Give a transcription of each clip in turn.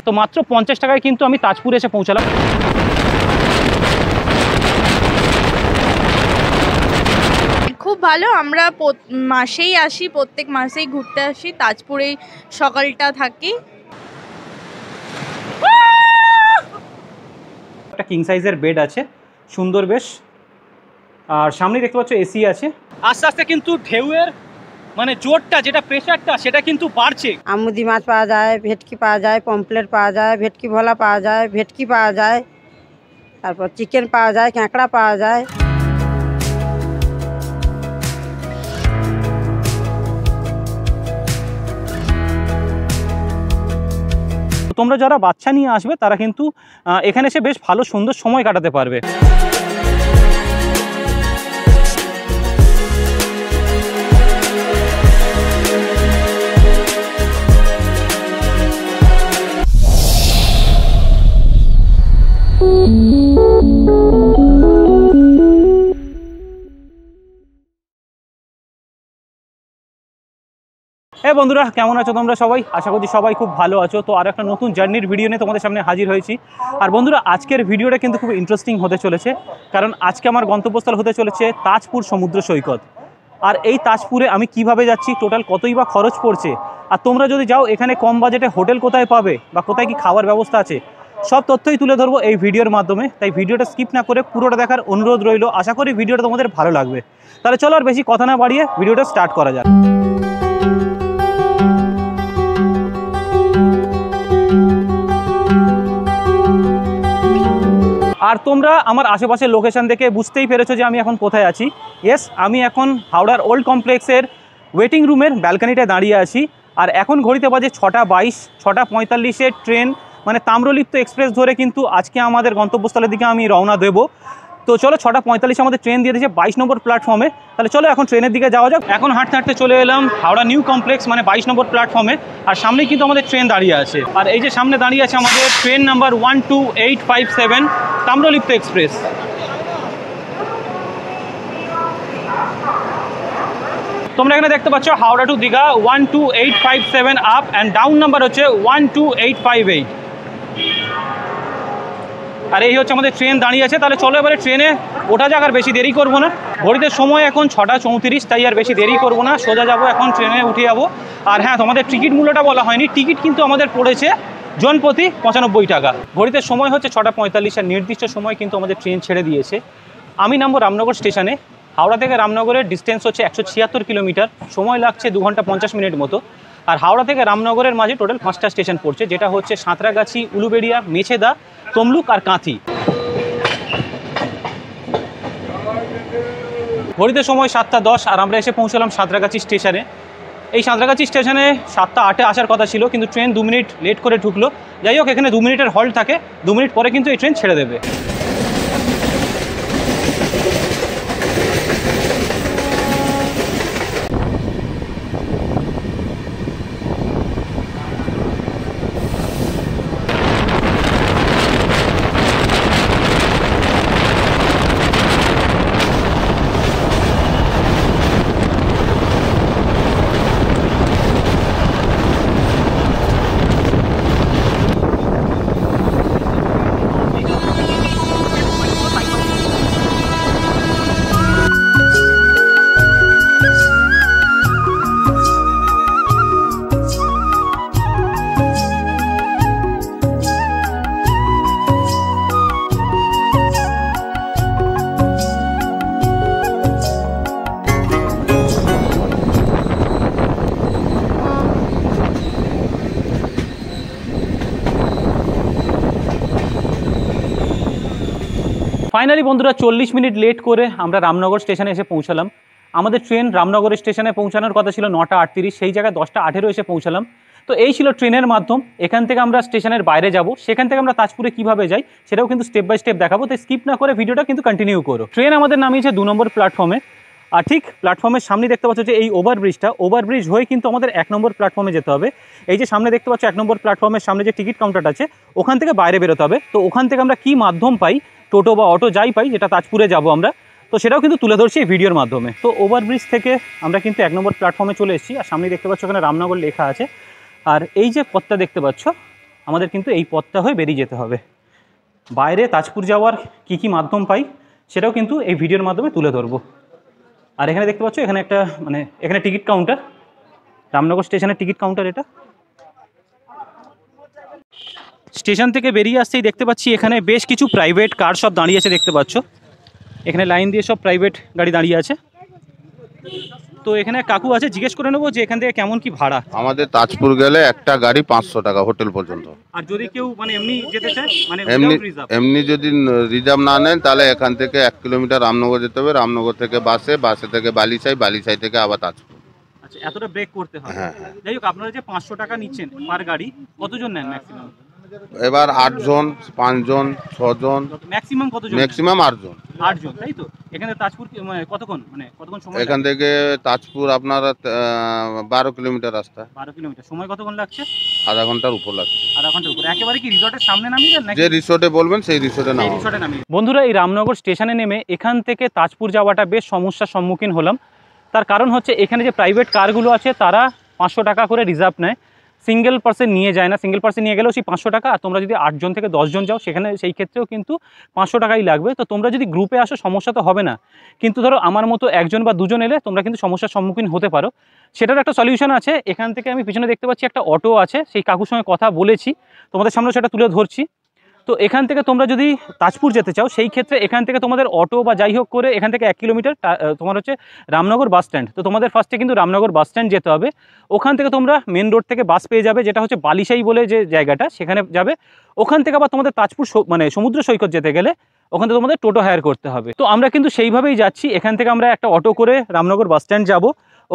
তো মাত্র 50 টাকায় কিন্তু আমি তাজপুরে এসে পৌঁছালাম। খুব ভালো, আমরা মাসেই আসি, প্রত্যেক মাসেই ঘুরতে আসি, তাজপুরেই সকালটা থাকি। একটা কিং সাইজের বেড আছে, সুন্দর বেশ, আর সামনে দেখতে পাচ্ছ এসি আছে। আস্তে আস্তে কিন্তু ঢেউয়ের মানে জোরটা, যেটা প্রেশারটা, সেটা কিন্তু বাড়ছে। আমুদি মাছ পাওয়া যায়, ভেটকি পাওয়া যায়, পমপ্লেট পাওয়া যায়, ভেটকি ভোলা পাওয়া যায়, ভেটকি পাওয়া যায়, তারপর চিকেন পাওয়া যায়, কাঁকড়া পাওয়া যায়। তোমরা যারা বাচ্চা নিয়ে আসবে তারা কিন্তু এখানে এসে বেশ ভালো সুন্দর সময় কাটাতে পারবে। হ্যাঁ বন্ধুরা, কেমন আছো তোমরা সবাই? আশা করছি সবাই খুব ভালো আছো। তো আর একটা নতুন জার্নির ভিডিও নিয়ে তোমাদের সামনে হাজির হয়েছি। আর বন্ধুরা, আজকের ভিডিওটা কিন্তু খুব ইন্টারেস্টিং হতে চলেছে, কারণ আজকে আমার গন্তব্যস্থল হতে চলেছে তাজপুর সমুদ্র সৈকত। আর এই তাজপুরে আমি কিভাবে যাচ্ছি, টোটাল কতই বা খরচ পড়ছে, আর তোমরা যদি যাও এখানে কম বাজেটে হোটেল কোথায় পাবে বা কোথায় কি খাওয়ার ব্যবস্থা আছে, সব তথ্যই তুলে ধরবো এই ভিডিওর মাধ্যমে। তাই ভিডিওটা স্কিপ না করে পুরোটা দেখার অনুরোধ রইল। আশা করি ভিডিওটা তোমাদের ভালো লাগবে। তাহলে চলো আর বেশি কথা না বাড়িয়ে ভিডিওটা স্টার্ট করা যাক। আর তোমরা আমার আশেপাশের লোকেশন দেখে বুঝতেই পেরেছো যে আমি এখন কোথায় আছি। ইয়েস, আমি এখন হাওড়ার ওল্ড কমপ্লেক্সের ওয়েটিং রুমের ব্যালকানিটায় দাঁড়িয়ে আছি। আর এখন ঘড়িতে বাজে 6:22, 6:45 ট্রেন মানে তাম্রলিপ্ত এক্সপ্রেস ধরে কিন্তু আজকে আমাদের গন্তব্যস্থলের দিকে আমি রওনা দেবো। তো চলো, 6:45 আমাদের ট্রেন দিয়ে দিয়েছে 22 নম্বর প্ল্যাটফর্মে। তাহলে চলো এখন ট্রেনের দিকে যাওয়া যাক। এখন হাঁটতে হাঁটতে চলে এলাম হাওড়া নিউ কমপ্লেক্স মানে 22 নম্বর প্ল্যাটফর্মে। আর সামনেই কিন্তু আমাদের ট্রেন দাঁড়িয়ে আছে। আর এই যে সামনে দাঁড়িয়ে আছে আমাদের ট্রেন নাম্বার 12857 তাম্রলিপ্ত এক্সপ্রেস। তোমরা এখানে দেখতে পাচ্ছ Howrah to Digha 12857 up and down number হচ্ছে 12858। আর এই হচ্ছে আমাদের ট্রেন দাঁড়িয়ে আছে। তাহলে চলো এবারে ট্রেনে ওঠা যাক, আর বেশি দেরি করবো না। ঘড়িতে সময় এখন 6:34, তাই আর বেশি দেরি করবো না, সোজা যাবো, এখন ট্রেনে উঠে যাবো। আর হ্যাঁ, তোমাদের টিকিট মূল্যটা বলা হয়নি। টিকিট কিন্তু আমাদের পড়েছে জনপ্রতি 95 টাকা। ঘড়িতে সময় হচ্ছে 6:45, আর নির্দিষ্ট সময় কিন্তু আমাদের ট্রেন ছেড়ে দিয়েছে। আমি নামবো রামনগর স্টেশনে। হাওড়া থেকে রামনগরের ডিস্টেন্স হচ্ছে 176 কিলোমিটার, সময় লাগছে 2 ঘন্টা 50 মিনিট মতো। আর হাওড়া থেকে রামনগরের মাঝে টোটাল 5টা স্টেশন পড়ছে, যেটা হচ্ছে সাঁতরাগাছি, উলুবেড়িয়া, মেছেদা, তমলুক আর কাঁথি। ঘড়িতে সময় 7:10, আর আমরা এসে পৌঁছলাম সাঁতরাগাছি স্টেশনে। এই সাঁতরাগাছি স্টেশনে 7:08 আসার কথা ছিল, কিন্তু ট্রেন 2 মিনিট লেট করে ঢুকলো। যাই হোক, এখানে 2 মিনিটের হল্ট থাকে, 2 মিনিট পরে কিন্তু এই ট্রেন ছেড়ে দেবে। ফাইনালি বন্ধুরা, 40 মিনিট লেট করে আমরা রামনগর স্টেশনে এসে পৌঁছালাম। আমাদের ট্রেন রামনগর স্টেশনে পৌঁছানোর কথা ছিল 9:38, সেই জায়গায় 10:18 এসে পৌঁছালাম। তো এই ছিল ট্রেনের মাধ্যম। এখান থেকে আমরা স্টেশনের বাইরে যাব, সেখান থেকে আমরা তাজপুরে কিভাবে যাই সেটাও কিন্তু স্টেপ বাই স্টেপ দেখাবো। তাই স্কিপ না করে ভিডিওটা কিন্তু কন্টিনিউ করো। ট্রেন আমাদের নামিয়েছে 2 নম্বর প্ল্যাটফর্মে। আর ঠিক প্ল্যাটফর্মের সামনে দেখতে পাচ্ছ যে এই ওভারব্রিজ হয়ে কিন্তু আমাদের 1 নম্বর প্ল্যাটফর্মে যেতে হবে। এই যে সামনে দেখতে পাচ্ছ 1 নম্বর প্ল্যাটফর্মের সামনে যে টিকিট কাউন্টারটা আছে, ওখান থেকে বাইরে বেরোতে হবে। তো ওখান থেকে আমরা কি মাধ্যম পাই, টোটো বা অটো যাই পাই, যেটা তাজপুরে যাব আমরা, তো সেটাও কিন্তু তুলে ধরছি এই ভিডিওর মাধ্যমে। তো ওভারব্রিজ থেকে আমরা কিন্তু 1 নম্বর প্ল্যাটফর্মে চলে এসেছি। আর সামনে দেখতে পাচ্ছ ওখানে রামনগর লেখা আছে। আর এই যে পথটা দেখতে পাচ্ছ, আমাদের কিন্তু এই পথটা হয়ে বেরিয়ে যেতে হবে। বাইরে তাজপুর যাওয়ার কি মাধ্যম পাই সেটাও কিন্তু এই ভিডিওর মাধ্যমে তুলে ধরবো। আর এখানে দেখতে পাচ্ছ এখানে একটা এখানে টিকিট কাউন্টার, রামনগর স্টেশনের টিকিট কাউন্টার। এটা স্টেশন থেকে বেরিয়ে আসতেই দেখতে পাচ্ছি এখানে বেশ কিছু প্রাইভেট কার সব দাঁড়িয়ে আছে, দেখতে পাচ্ছ এখানে লাইন দিয়ে সব প্রাইভেট গাড়ি দাঁড়িয়ে আছে। তো এখানে কাকু আছে, জিজ্ঞেস করে নেবো যে এখান থেকে কেমন কি ভাড়া। আমাদের তাজপুর গেলে একটা গাড়ি 500 টাকা হোটেল পর্যন্ত। আর যদি কেউ এমনি যেতে চায়, এমনি যদি রিজার্ভ না নেন তাহলে এখান থেকে 1 কিলোমিটার রামনগর যেতে হবে, রামনগর থেকে বাসে থেকে বালিসাই থেকে আবার তাজপুর। আচ্ছা, এতটা ব্রেক করতে হয়। হ্যাঁ। যাই হোক, আপনারা যে 500 টাকা নিচ্ছেন পার গাড়ি, কতজন নেন ম্যাক্সিমাম? এবার 8 জন, 5 জন, 6 জন, ম্যাক্সিমাম কতজন? ম্যাক্সিমাম 8 জন। 8 জন, তাই তো? এখানে তাজপুর কতক্ষণ সময়? এখান থেকে তাজপুর আপনার 12 কিলোমিটার রাস্তা। 12 কিলোমিটার। সময় কতক্ষণ লাগছে? আধা ঘন্টার উপর লাগছে। আধা ঘন্টার উপর। একেবারে কি রিসর্টের সামনে নামিয়ে নাকি? যে রিসোর্টে বলবেন সেই রিসোর্টে নামিয়ে। বন্ধুরা, এই রামনগর স্টেশনে নেমে এখান থেকে তাজপুর যাওয়াটা বেশ সমস্যার সম্মুখীন হলাম। তার কারণ হচ্ছে এখানে যে প্রাইভেট কারগুলো আছে তারা 500 টাকা করে রিজার্ভ নেয়, সিঙ্গেল পার্সন নিয়ে যায় না। সিঙ্গেল পার্সন নিয়ে গেলেও সেই 500 টাকা। আর তোমরা যদি 8 জন থেকে 10 জন যাও সেখানে সেই ক্ষেত্রেও কিন্তু 500 টাকাই লাগবে। তো তোমরা যদি গ্রুপে আসো সমস্যা তো হবে না, কিন্তু ধরো আমার মতো 1 জন বা 2 জন এলে তোমরা কিন্তু সমস্যার সম্মুখীন হতে পারো। সেটার একটা সলিউশন আছে। এখান থেকে আমি পিছনে দেখতে পাচ্ছি একটা অটো আছে, সেই কাকুর সঙ্গে কথা বলেছি, তোমাদের সামনে সেটা তুলে ধরছি। তো এখান থেকে তোমরা যদি তাজপুর যেতে চাও সেই ক্ষেত্রে এখান থেকে তোমাদের অটো বা যাই হোক করে এখান থেকে 1 কিলোমিটার তোমার হচ্ছে রামনগর বাস স্ট্যান্ড। তো তোমাদের ফার্স্টে কিন্তু রামনগর বাস স্ট্যান্ড যেতে হবে। ওখান থেকে তোমরা মেন রোড থেকে বাস পেয়ে যাবে, যেটা হচ্ছে বালিশাই বলে যে জায়গাটা, সেখানে যাবে। ওখান থেকে আবার তোমাদের তাজপুর সমুদ্র সৈকত যেতে গেলে ওখান থেকে তোমাদের টোটো হায়ার করতে হবে। তো আমরা কিন্তু সেইভাবেই যাচ্ছি। এখান থেকে আমরা একটা অটো করে রামনগর বাস স্ট্যান্ড যাব,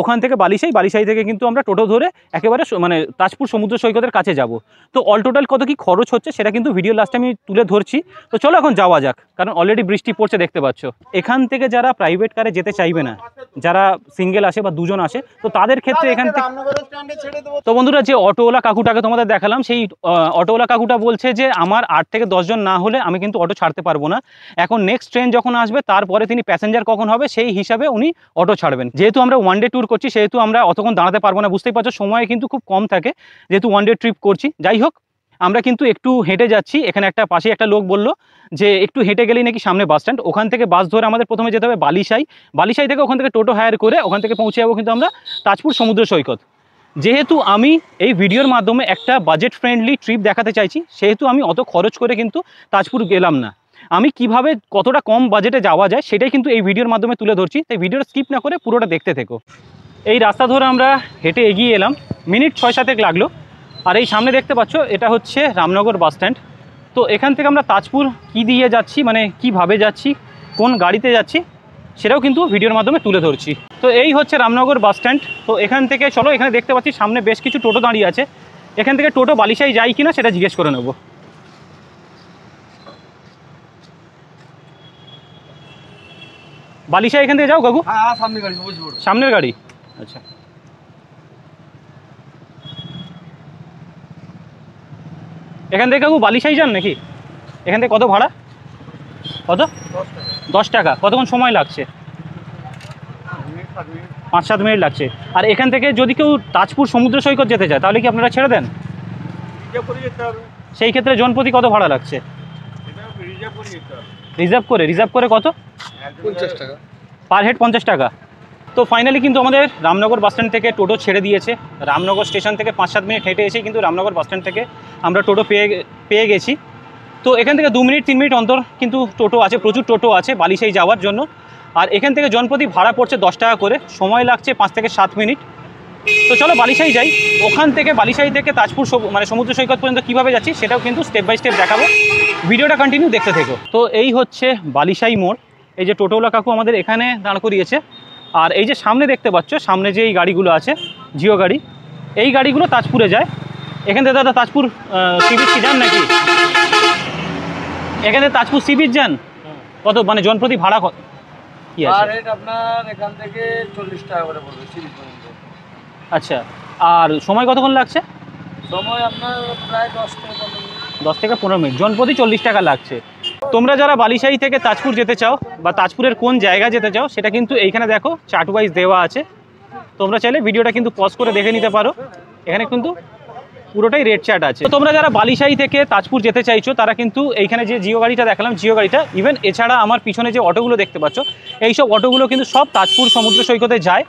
ওখান থেকে বালিশাই থেকে কিন্তু আমরা টোটো ধরে একেবারে তাজপুর সমুদ্র সৈকতের কাছে যাব। তো অল টোটাল কত কি খরচ হচ্ছে সেটা কিন্তু ভিডিও লাস্টে আমি তুলে ধরছি। তো চলো এখন যাওয়া যাক, কারণ অলরেডি বৃষ্টি পড়ছে দেখতে পাচ্ছ। এখান থেকে যারা প্রাইভেট কারে যেতে চাইবে না, যারা সিঙ্গেল আসে বা 2 জন আসে, তো তাদের ক্ষেত্রে এখান থেকে তো বন্ধুরা, যে অটোওয়ালা কাকুটাকে তোমাদের দেখালাম, সেই অটোওয়ালা কাকুটা বলছে যে আমার 8 থেকে 10 জন না হলে আমি কিন্তু অটো ছাড়তে পারবো না। এখন নেক্সট ট্রেন যখন আসবে তারপরে তিনি প্যাসেঞ্জার কখন হবে সেই হিসাবে উনি অটো ছাড়বেন। যেহেতু আমরা 1 ডে ট্যুর করছি সেহেতু আমরা অতক্ষণ দাঁড়াতে পারবো না, বুঝতেই পারছো সময় কিন্তু খুব কম থাকে যেহেতু 1 ডে ট্রিপ করছি। যাই হোক, আমরা কিন্তু একটু হেঁটে যাচ্ছি। এখানে পাশে একটা লোক বলল যে একটু হেঁটে গেলেই নাকি সামনে বাস স্ট্যান্ড, ওখান থেকে বাস ধরে আমাদের প্রথমে যেতে হবে বালিশাই থেকে ওখান থেকে টোটো হায়ার করে ওখান থেকে পৌঁছে যাবো কিন্তু আমরা তাজপুর সমুদ্র সৈকত। যেহেতু আমি এই ভিডিওর মাধ্যমে একটা বাজেট ফ্রেন্ডলি ট্রিপ দেখাতে চাইছি, সেহেতু আমি অত খরচ করে কিন্তু তাজপুর গেলাম না। আমি কিভাবে কতটা কম বাজেটে যাওয়া যায় সেটাই কিন্তু এই ভিডিওর মাধ্যমে তুলে ধরছি। তাই ভিডিওটা স্কিপ না করে পুরোটা দেখতে থেকো। এই রাস্তা ধরে আমরা হেঁটে এগিয়ে এলাম, মিনিট 6-7 লাগলো। আর এই সামনে দেখতে পাচ্ছ এটা হচ্ছে রামনগর বাস স্ট্যান্ড। তো এখান থেকে আমরা তাজপুর কি দিয়ে যাচ্ছি, কিভাবে যাচ্ছি, কোন গাড়িতে যাচ্ছি, সেটাও কিন্তু ভিডিওর মাধ্যমে তুলে ধরছি। তো এই হচ্ছে রামনগর বাস স্ট্যান্ড। তো এখান থেকে চলো, এখানে দেখতে পাচ্ছি সামনে বেশ কিছু টোটো দাঁড়িয়ে আছে। এখান থেকে টোটো বালিশাই যায় কিনা সেটা জিজ্ঞেস করে নেব। বালিশাই এখান থেকে যাও কাকু? হ্যাঁ, সামনের গাড়ি। আচ্ছা, এখান থেকে কাকু বালিশাই যান নাকি? এখান থেকে কত ভাড়া? কত? 10 টাকা। কতক্ষণ সময় লাগছে? 5-7 মিনিট লাগছে। আর এখান থেকে যদি কেউ তাজপুর সমুদ্র সৈকত যেতে চায় তাহলে কি আপনারা ছেড়ে দেন? সেই ক্ষেত্রে জনপ্রতি কত ভাড়া লাগছে? রিজার্ভ করে কত? 50 টাকা পার হেড। 50 টাকা। তো ফাইনালি কিন্তু আমাদের রামনগর বাস স্ট্যান্ড থেকে টোটো ছেড়ে দিয়েছে। রামনগর স্টেশন থেকে 5-7 মিনিট হেঁটে এসে কিন্তু রামনগর বাস স্ট্যান্ড থেকে আমরা টোটো পেয়ে গেছি। তো এখান থেকে 2 মিনিট 3 মিনিট অন্তর কিন্তু টোটো আছে, প্রচুর টোটো আছে বালিশাই যাওয়ার জন্য। আর এখান থেকে জনপ্রতি ভাড়া পড়ছে 10 টাকা করে, সময় লাগছে 5 থেকে 7 মিনিট। তো চলো বালিশাই যাই। ওখান থেকে বালিশাই থেকে তাজপুর সমুদ্র সৈকত পর্যন্ত কীভাবে যাচ্ছি সেটাও কিন্তু স্টেপ বাই স্টেপ দেখাবো। ভিডিওটা কন্টিনিউ দেখতে থেকো। তো এই হচ্ছে বালিশাই মোড়। এই যে টোটোওয়ালা কাকু আমাদের এখানে দাঁড় করিয়েছে। আর এই যে সামনে দেখতে পাচ্ছ, সামনে যে এই গাড়িগুলো আছে জিও গাড়ি, এই গাড়িগুলো তাজপুরে যায়। এখান থেকে দাদা তাজপুর সি বিচ কি যান নাকি? এখানে তাজপুর সি বিচ যান? কত জনপ্রতি ভাড়া কি আছে? আপনার এখান থেকে 40 টাকা করে পড়বে সি বিচ পর্যন্ত। আচ্ছা, আর সময় কতক্ষণ লাগছে? সময় আপনার প্রায় 10 থেকে 15 মিনিট। জনপ্রতি 40 টাকা লাগছে। তোমরা যারা বালিশাই থেকে তাজপুর যেতে চাও বা তাজপুরের কোন জায়গা যেতে চাও সেটা কিন্তু এইখানে দেখো চার্ট ওয়াইজ দেওয়া আছে। তোমরা চাইলে ভিডিওটা কিন্তু পজ করে দেখে নিতে পারো। এখানে কিন্তু পুরোটাই রেড চার্ট আছে। তো তোমরা যারা বালিশাই থেকে তাজপুর যেতে চাইছো তারা কিন্তু এইখানে যে জিও গাড়িটা দেখালাম, জিও গাড়িটা, ইভেন এছাড়া আমার পিছনে যে অটোগুলো দেখতে পাচ্ছ, এইসব অটোগুলো কিন্তু সব তাজপুর সমুদ্র সৈকতে যায়।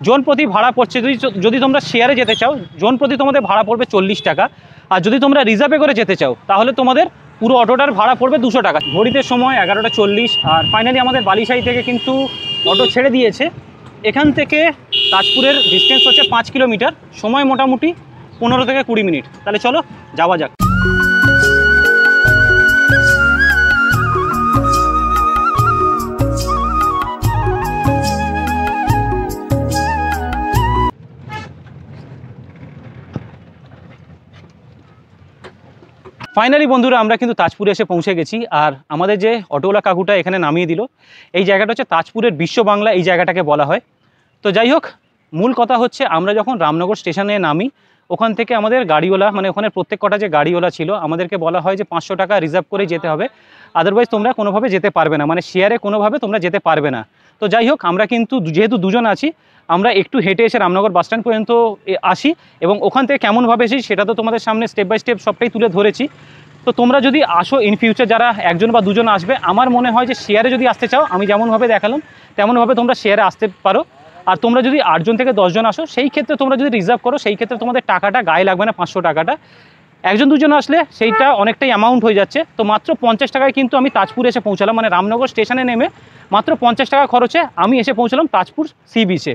জন প্রতি ভাড়া পড়ছে, যদি তোমরা শেয়ারে যেতে চাও জন প্রতি তোমাদের ভাড়া পড়বে 40 টাকা, আর যদি তোমরা রিজার্ভে করে যেতে চাও তাহলে তোমাদের পুরো অটোটার ভাড়া পড়বে 200 টাকা। ঘড়িতে সময় 11:40, আর ফাইনালি আমাদের বালিশাই থেকে কিন্তু অটো ছেড়ে দিয়েছে। এখান থেকে তাজপুরের ডিস্টেন্স হচ্ছে 5 কিলোমিটার, সময় মোটামুটি 15 থেকে 20 মিনিট। তাহলে চলো যাওয়া যাক। ফাইনালি বন্ধুরা আমরা কিন্তু তাজপুরে এসে পৌঁছে গেছি, আর আমাদের যে অটোওয়ালা কাকুটা এখানে নামিয়ে দিল, এই জায়গাটা হচ্ছে তাজপুরের বিশ্ব বাংলা, এই জায়গাটাকে বলা হয়। তো যাই হোক, মূল কথা হচ্ছে আমরা যখন রামনগর স্টেশনে নামি, ওখান থেকে আমাদের গাড়িওয়ালা, মানে ওখানে প্রত্যেক কটা যে গাড়িওয়ালা ছিল আমাদেরকে বলা হয় যে 500 টাকা রিজার্ভ করে যেতে হবে, আদারওয়াইজ তোমরা কোনোভাবে যেতে পারবে না, মানে শেয়ারে কোনোভাবে তোমরা যেতে পারবে না। তো যাই হোক, আমরা কিন্তু যেহেতু দুজন আছি, আমরা একটু হেঁটে এসে রামনগর বাস স্ট্যান্ড পর্যন্ত আসি, এবং ওখান থেকে কেমনভাবে এসেছি সেটা তো তোমাদের সামনে স্টেপ বাই স্টেপ সবটাই তুলে ধরেছি। তো তোমরা যদি আসো ইন ফিউচার, যারা একজন বা দুজন আসবে, আমার মনে হয় যে শেয়ারে যদি আসতে চাও, আমি যেমনভাবে দেখালাম তেমনভাবে তোমরা শেয়ারে আসতে পারো। আর তোমরা যদি 8 জন থেকে 10 জন আসো, সেই ক্ষেত্রে তোমরা যদি রিজার্ভ করো, সেই ক্ষেত্রে তোমাদের টাকাটা গায়ে লাগবে না, 500 টাকাটা। একজন দুজন আসলে সেইটা অনেকটাই অ্যামাউন্ট হয়ে যাচ্ছে। তো মাত্র 50 টাকায় কিন্তু আমি তাজপুর এসে পৌঁছালাম, মানে রামনগর স্টেশনে নেমে মাত্র 50 টাকা খরচে আমি এসে পৌঁছালাম তাজপুর সি বিচে।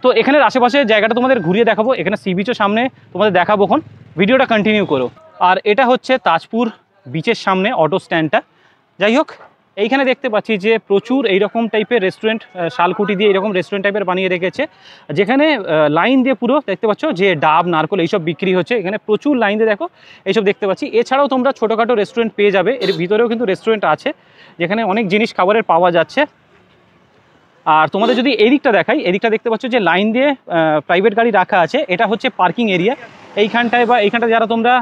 তো এখানের আশেপাশে জায়গাটা তোমাদের ঘুরিয়ে দেখাবো, এখানে সি বিচের সামনে তোমাদের দেখাবো, এখন ভিডিওটা কন্টিনিউ করো। আর এটা হচ্ছে তাজপুর বিচের সামনে অটো স্ট্যান্ডটা। যাই হোক, এইখানে দেখতে পাচ্ছি যে প্রচুর এইরকম টাইপের রেস্টুরেন্ট, শালকুটি দিয়ে এইরকম রেস্টুরেন্ট টাইপের বানিয়ে রেখেছে, যেখানে লাইন দিয়ে পুরো দেখতে পাচ্ছ যে ডাব, নারকল এইসব বিক্রি হচ্ছে। এখানে প্রচুর লাইন দিয়ে দেখো এইসব দেখতে পাচ্ছি। এছাড়াও তোমরা ছোটোখাটো রেস্টুরেন্ট পেয়ে যাবে, এর ভিতরেও কিন্তু রেস্টুরেন্ট আছে যেখানে অনেক জিনিস খাবারের পাওয়া যাচ্ছে। আর তোমাদের যদি এদিকটা দেখাই, এদিকটা দেখতে পাচ্ছ যে লাইন দিয়ে প্রাইভেট গাড়ি রাখা আছে, এটা হচ্ছে পার্কিং এরিয়া। এইখানটায় বা এইখানটায় যারা তোমরা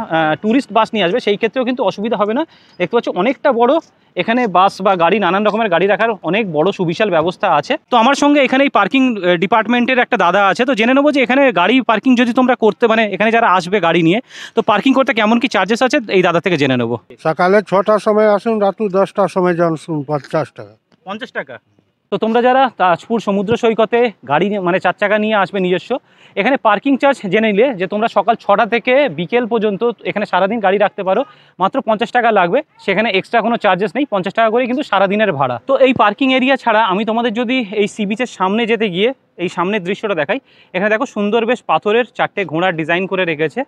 ট্যুরিস্ট বাস নিয়ে আসবে, সেই ক্ষেত্রেও কিন্তু অসুবিধা হবে না। দেখতে পাচ্ছ অনেকটা বড় এখানে বাস বা গাড়ি, নানান রকমের গাড়ি রাখার অনেক বড় সুবিশাল ব্যবস্থা আছে। তো আমার সঙ্গে এখানে এই পার্কিং ডিপার্টমেন্টের একটা দাদা আছে, তো জেনে নেবো যে এখানে গাড়ি পার্কিং যদি তোমরা করতে, মানে এখানে যারা আসবে গাড়ি নিয়ে, তো পার্কিং করতে কেমন কি চার্জেস আছে এই দাদা থেকে জেনে নেবো। সকালে 6টার সময় আসুন, রাত্রি 10টার সময় যান, 50 টাকা। 50 টাকা। তো তোমরা যারা তাজপুর সমুদ্র সৈকতে গাড়ি মানে 4 চাকা নিয়ে আসবে নিজস্ব, এখানে পার্কিং চার্জ জেনে নিলে যে তোমরা সকাল 6টা থেকে বিকেল পর্যন্ত এখানে সারাদিন গাড়ি রাখতে পারো, মাত্র 50 টাকা লাগবে। সেখানে এক্সট্রা কোনো চার্জেস নেই, 50 টাকা করে কিন্তু সারাদিনের ভাড়া। তো এই পার্কিং এরিয়া ছাড়া আমি তোমাদের যদি এই সি বিচের সামনে যেতে গিয়ে এই সামনের দৃশ্যটা দেখাই, এখানে দেখো সুন্দর বেশ পাথরের 4টে ঘোড়ার ডিজাইন করে রেখেছে।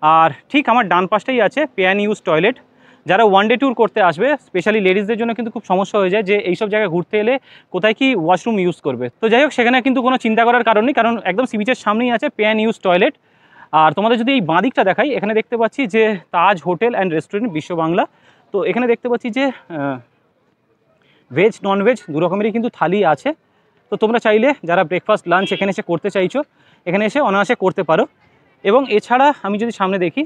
আর ঠিক আমার ডান পাশটাই আছে পে অ্যান্ড ইউজ টয়লেট। যারা ওয়ান ডে ট্যুর করতে আসবে, স্পেশালি লেডিসদের জন্য কিন্তু খুব সমস্যা হয়ে যায় যে এইসব জায়গায় ঘুরতে এলে কোথায় কি ওয়াশরুম ইউজ করবে। তো যাই হোক, সেখানে কিন্তু কোনো চিন্তা করার কারণ নেই, কারণ একদম সি বিচের সামনেই আছে পে অ্যান্ড ইউজ টয়লেট। আর তোমাদের যদি এই বাঁদিকটা দেখাই, এখানে দেখতে পাচ্ছি যে তাজ হোটেল অ্যান্ড রেস্টুরেন্ট বিশ্ব বাংলা। তো এখানে দেখতে পাচ্ছি যে ভেজ ননভেজ দু রকমেরই কিন্তু থালি আছে। তো তোমরা চাইলে যারা ব্রেকফাস্ট লাঞ্চ এখানে এসে করতে চাইছো, এখানে এসে অনায়াসে করতে পারো। এবং এছাড়া আমি যদি সামনে দেখি,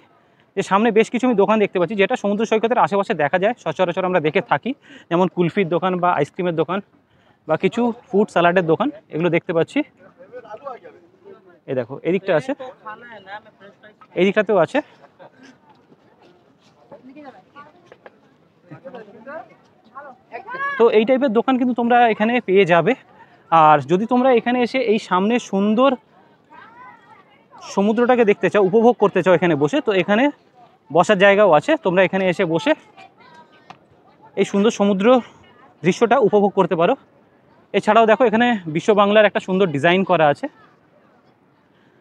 যে সামনে বেশ কিছু আমি দোকান দেখতে পাচ্ছি যেটা সমুদ্র সৈকতের আশেপাশে দেখা যায়, সচরাচর আমরা দেখে থাকি, যেমন কুলফির দোকান বা আইসক্রিমের দোকান বা কিছু ফুড স্যালাডের দোকান, এগুলো দেখতে পাচ্ছি। এই দেখো এদিকটা আছে, এই দিকটাতেও আছে। তো এই টাইপের দোকান কিন্তু তোমরা এখানে পেয়ে যাবে। আর যদি তোমরা এখানে এসে এই সামনে সুন্দর সমুদ্রটাকে দেখতে চাও, উপভোগ করতে চাও এখানে বসে, তো এখানে বসার জায়গাও আছে, তোমরা এখানে এসে বসে এই সুন্দর সমুদ্র দৃশ্যটা উপভোগ করতে পারো। এছাড়াও দেখো এখানে বিশ্ব বাংলার একটা সুন্দর ডিজাইন করা আছে।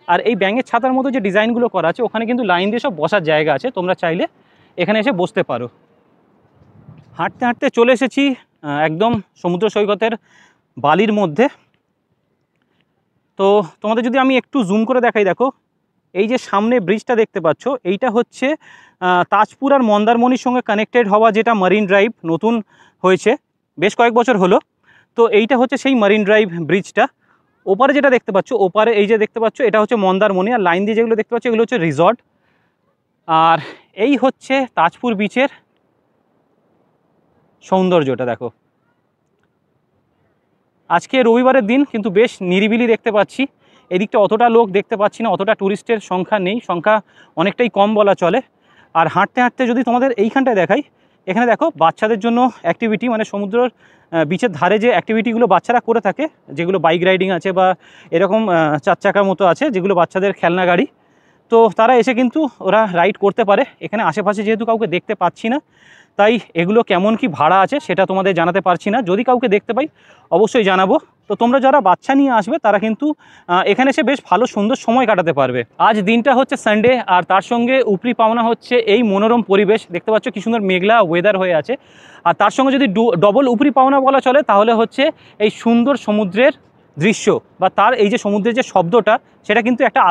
আর এই ব্যাঙের ছাতার মতো যে ডিজাইনগুলো করা আছে, ওখানে কিন্তু লাইন দিয়ে সব বসার জায়গা আছে, তোমরা চাইলে এখানে এসে বসতে পারো। হাঁটতে হাঁটতে চলে এসেছি একদম সমুদ্র সৈকতের বালির মধ্যে। তো তোমাদের যদি আমি একটু জুম করে দেখাই, দেখো এই যে সামনে ব্রিজটা দেখতে পাচ্ছ, এইটা হচ্ছে তাজপুর আর মন্দারমণির সঙ্গে কানেক্টেড হওয়া, যেটা মারিন ড্রাইভ নতুন হয়েছে, বেশ কয়েক বছর হলো। তো এইটা হচ্ছে সেই মারিন ড্রাইভ ব্রিজটা। ওপারে যেটা দেখতে পাচ্ছ, ওপারে এই যে দেখতে পাচ্ছ, এটা হচ্ছে মন্দারমণি, আর লাইন দিয়ে যেগুলো দেখতে পাচ্ছ এগুলো হচ্ছে রিসর্ট। আর এই হচ্ছে তাজপুর বিচের সৌন্দর্যটা দেখো। আজকে রবিবারের দিন কিন্তু বেশ নিরিবিলি দেখতে পাচ্ছি, এদিকটা অতটা লোক দেখতে পাচ্ছি না, অতটা ট্যুরিস্টের সংখ্যা নেই, সংখ্যা অনেকটাই কম বলা চলে। আর হাঁটতে হাঁটতে যদি তোমাদের এইখানটায় দেখাই, এখানে দেখো বাচ্চাদের জন্য অ্যাক্টিভিটি, মানে সমুদ্রের বিচের ধারে যে অ্যাক্টিভিটিগুলো বাচ্চারা করে থাকে, যেগুলো বাইক রাইডিং আছে বা এরকম 4 চাকার মতো আছে যেগুলো বাচ্চাদের খেলনা গাড়ি, তো তারা এসে কিন্তু ওরা রাইড করতে পারে। এখানে আশেপাশে যেহেতু কাউকে দেখতে পাচ্ছি না, তাই এগুলো কেমন কি ভাড়া আছে সেটা তোমাদের জানাতে পারছি না। যদি কাউকে দেখতে পাই অবশ্যই জানাবো। তো তোমরা যারা বাচ্চা নিয়ে আসবে তারা কিন্তু এখানে এসে বেশ ভালো সুন্দর সময় কাটাতে পারবে। আজ দিনটা হচ্ছে সানডে, আর তার সঙ্গে উপরি পাওনা হচ্ছে এই মনোরম পরিবেশ। দেখতে পাচ্ছ কি সুন্দর মেঘলা ওয়েদার হয়ে আছে। আর তার সঙ্গে যদি ডবল উপরি পাওনা বলা চলে তাহলে হচ্ছে এই সুন্দর সমুদ্রের দৃশ্য বা তার এই যে সমুদ্রের যে শব্দটা, সেটা কিন্তু একটা